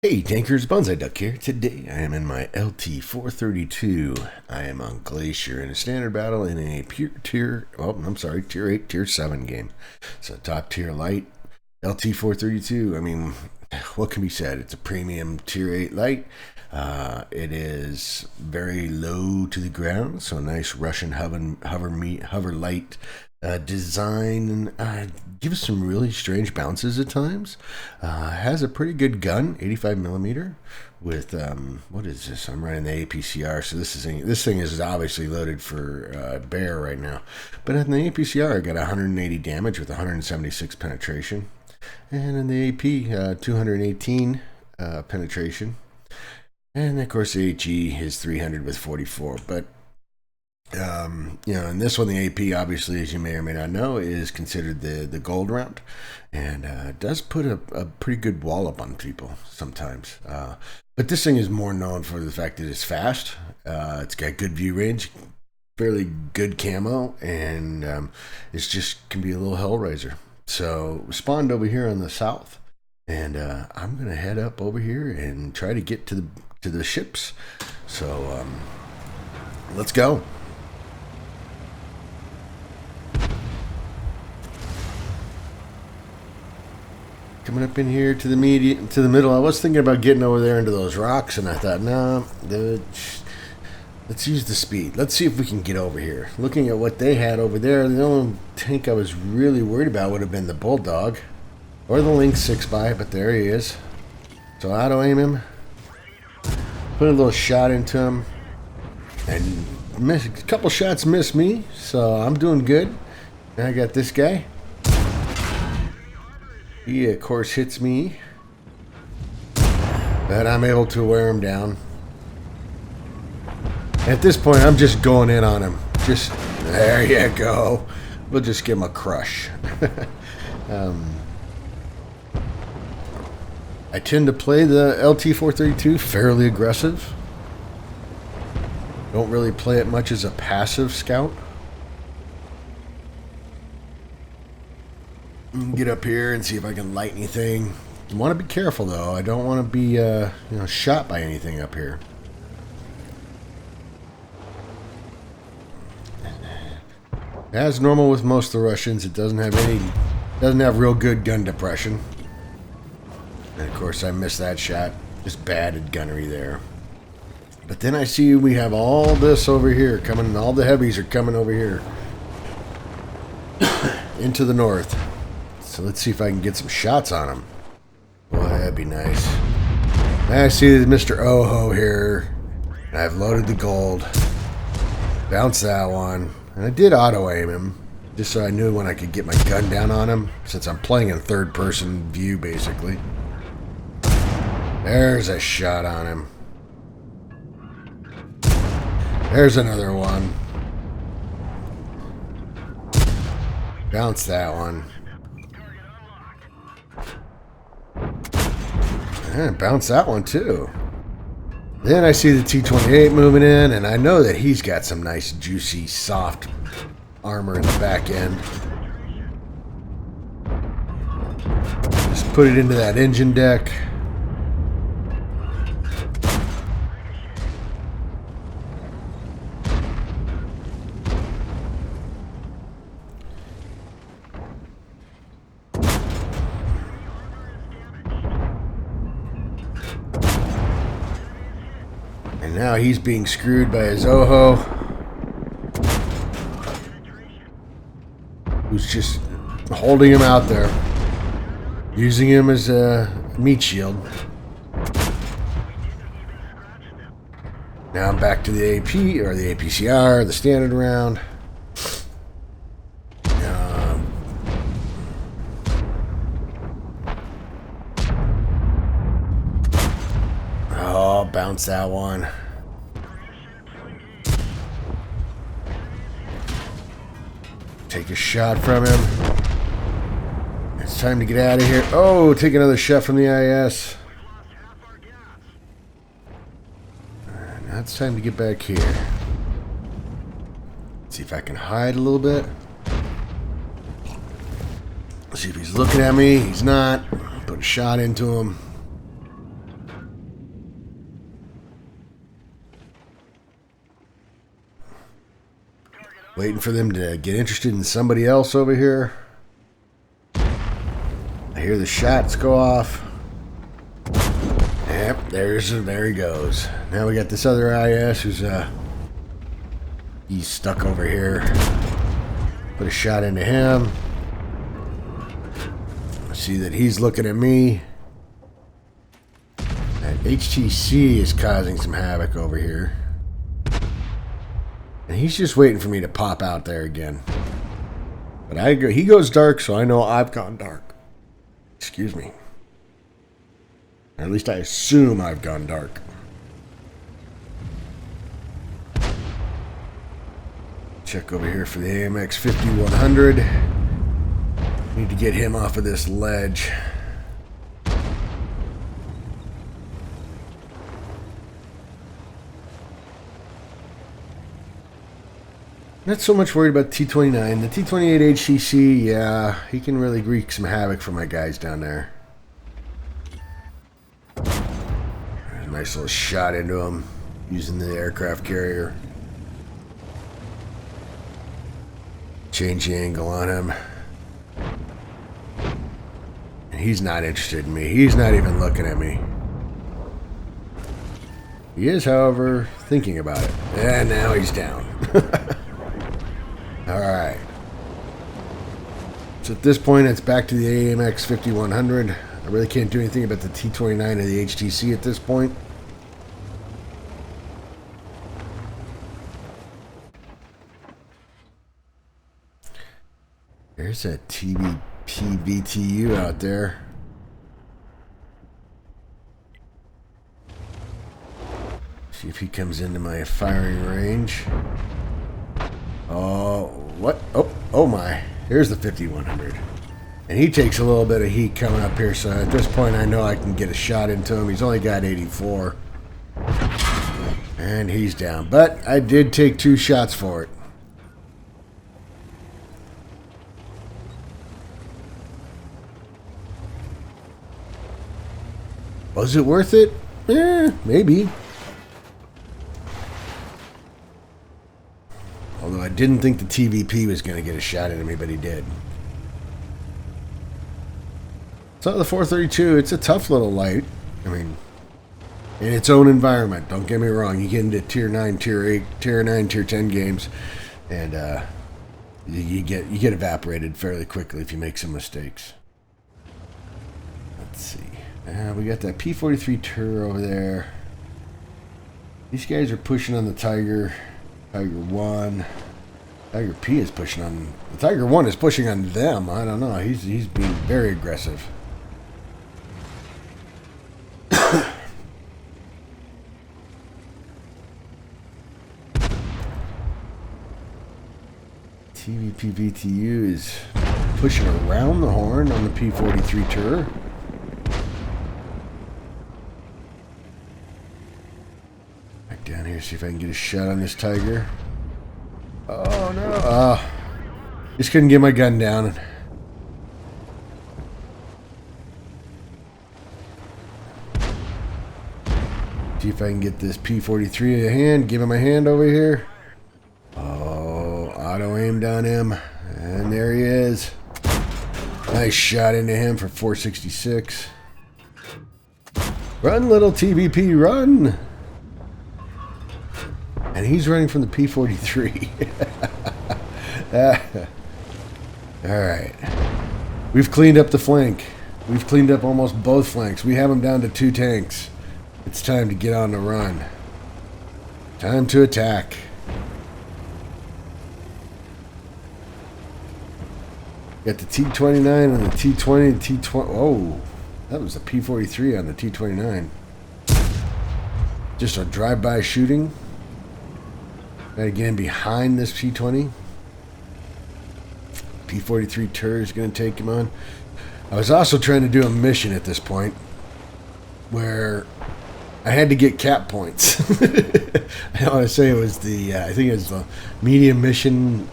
Hey, Tankers, Bonsai Duck here. Today I am in my LT-432. I am on Glacier in a standard battle in a tier 8, tier 7 game. So top tier light, LT-432. I mean, what can be said? It's a premium tier 8 light. It is very low to the ground, so nice Russian hover light design. Gives some really strange bounces at times. Has a pretty good gun, 85 millimeter, with what is this? I'm running the APCR, so this thing is obviously loaded for bear right now. But in the APCR, I got 180 damage with 176 penetration, and in the AP, 218 penetration. And of course, the HE is 300 with 44. But in this one, the AP, obviously, as you may or may not know, is considered the gold round, and does put a pretty good wallop on people sometimes. But this thing is more known for the fact that it's fast. It's got good view range, fairly good camo, and it's just can be a little hellraiser. So spawned over here on the south, and I'm gonna head up over here and try to get to the ships. So let's go. Coming up in here to the middle. I was thinking about getting over there into those rocks, and I thought, no, let's use the speed. Let's see if we can get over here. Looking at what they had over there, the only tank I was really worried about would have been the Bulldog or the Lynx 6x, but there he is. So auto aim him, put a little shot into him, and a couple shots missed me, so I'm doing good. Now I got this guy. He, of course, hits me, but I'm able to wear him down. At this point, I'm just going in on him. Just, there you go. We'll just give him a crush. I tend to play the LT-432 fairly aggressive. Don't really play it much as a passive scout. Get up here and see if I can light anything. I want to be careful though. I don't want to be shot by anything up here. As normal with most of the Russians, it doesn't have real good gun depression. And of course I missed that shot. Just bad at gunnery there. But then I see we have all this over here coming. All the heavies are coming over here into the north. So let's see if I can get some shots on him. Boy, that'd be nice. I see Mr. Oho here. I've loaded the gold. Bounce that one. And I did auto aim him, just so I knew when I could get my gun down on him, since I'm playing in third person view basically. There's a shot on him. There's another one. Bounce that one. And bounce that one too. Then I see the T-28 moving in, and I know that he's got some nice, juicy, soft armor in the back end. Just put it into that engine deck. And now he's being screwed by his Oho, who's just holding him out there, using him as a meat shield. Now I'm back to the AP, or the APCR, the standard round. Bounce that one. Take a shot from him. It's time to get out of here. Oh, take another shot from the IS. Now it's time to get back here. See if I can hide a little bit. See if he's looking at me. He's not. Put a shot into him. Waiting for them to get interested in somebody else over here. I hear the shots go off. Yep, there he goes. Now we got this other IS who's he's stuck over here. Put a shot into him. I see that he's looking at me. That HTC is causing some havoc over here. And he's just waiting for me to pop out there again. But he goes dark, so I know I've gone dark. Excuse me. Or at least I assume I've gone dark. Check over here for the AMX 5100. Need to get him off of this ledge. Not so much worried about the T29. The T28 HCC, yeah, he can really wreak some havoc for my guys down there. A nice little shot into him using the aircraft carrier. Change the angle on him. And he's not interested in me. He's not even looking at me. He is, however, thinking about it. And now he's down. Alright. So at this point, it's back to the AMX 5100. I really can't do anything about the T29 or the HTC at this point. There's that PVTU out there. See if he comes into my firing range. Oh, what? Oh my. Here's the 5100. And he takes a little bit of heat coming up here, so at this point I know I can get a shot into him. He's only got 84. And he's down. But I did take 2 shots for it. Was it worth it? Maybe. Although I didn't think the TVP was going to get a shot into me, but he did. So the 432, it's a tough little light. I mean, in its own environment. Don't get me wrong. You get into tier 9, tier 8, tier 9, tier 10 games, and you get evaporated fairly quickly if you make some mistakes. Let's see. We got that P-43 Tur over there. These guys are pushing on the Tiger. Tiger 1. Tiger P is pushing on... The Tiger 1 is pushing on them. I don't know. He's being very aggressive. TVP VTU is pushing around the horn on the P-43 Tur. Down here, see if I can get a shot on this Tiger. Oh no! Just couldn't get my gun down. See if I can get this P-43 a hand. Give him a hand over here. Oh, auto aimed on him, and there he is. Nice shot into him for 466. Run, little TVP, run! And he's running from the P-43. Alright. We've cleaned up the flank. We've cleaned up almost both flanks. We have him down to 2 tanks. It's time to get on the run. Time to attack. Got the T-29 and the T-20, T-20. Oh, that was the P-43 on the T-29. Just a drive-by shooting. Gotta get in behind this P-20. P-43 Tur is going to take him on. I was also trying to do a mission at this point where I had to get cap points. I want to say it was the, I think it was the medium mission,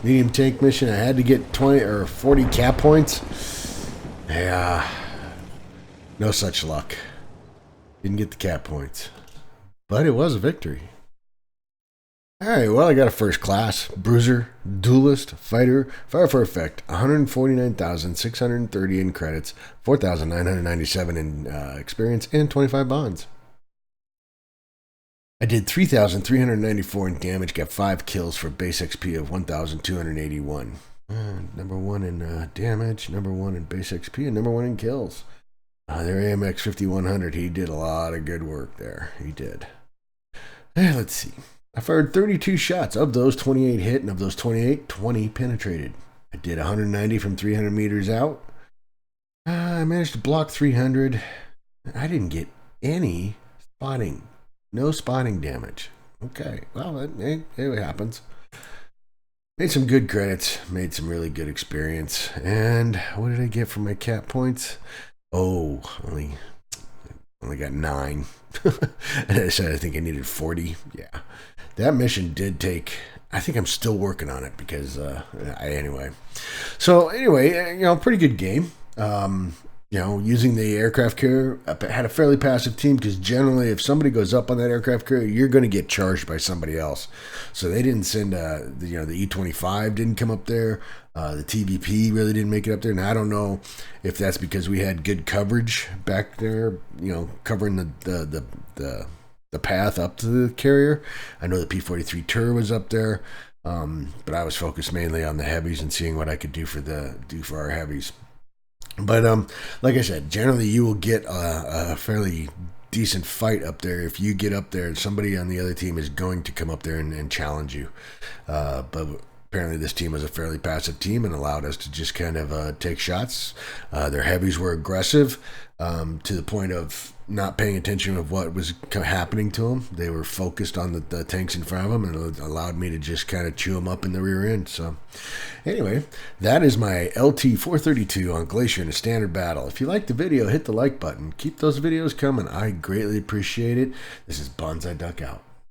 medium tank mission. I had to get 20 or 40 cap points. Yeah, no such luck. Didn't get the cap points. But it was a victory. All right, well, I got a first class, bruiser, duelist, fighter, fire for effect, 149,630 in credits, 4,997 in experience, and 25 bonds. I did 3,394 in damage, got 5 kills for base XP of 1,281. Number 1 in damage, number 1 in base XP, and number 1 in kills. Their AMX 5100, he did a lot of good work there. He did. Let's see. I fired 32 shots. Of those, 28 hit, and of those 28, 20 penetrated. I did 190 from 300 meters out. I managed to block 300. I didn't get any spotting. No spotting damage. Okay, well, it happens. Made some good credits. Made some really good experience. And what did I get for my cap points? Oh, only got 9. And I said I think I needed 40. Yeah. That mission did take, I think I'm still working on it because, anyway. So, anyway, pretty good game. Using the aircraft carrier, I had a fairly passive team because generally if somebody goes up on that aircraft carrier, you're going to get charged by somebody else. So they didn't send, the E-25 didn't come up there. The TVP really didn't make it up there. Now, I don't know if that's because we had good coverage back there, covering the path up to the carrier. I know the P-43 Tur was up there, but I was focused mainly on the heavies and seeing what I could do for our heavies. But like I said, generally you will get a fairly decent fight up there if you get up there and somebody on the other team is going to come up there and challenge you. But apparently this team was a fairly passive team and allowed us to just kind of take shots. Their heavies were aggressive to the point of not paying attention of what was happening to them. They were focused on the tanks in front of them, and it allowed me to just kind of chew them up in the rear end. So anyway, that is my LT-432 on Glacier in a standard battle. If you liked the video, hit the like button. Keep those videos coming. I greatly appreciate it. This is Bonsai Duck out.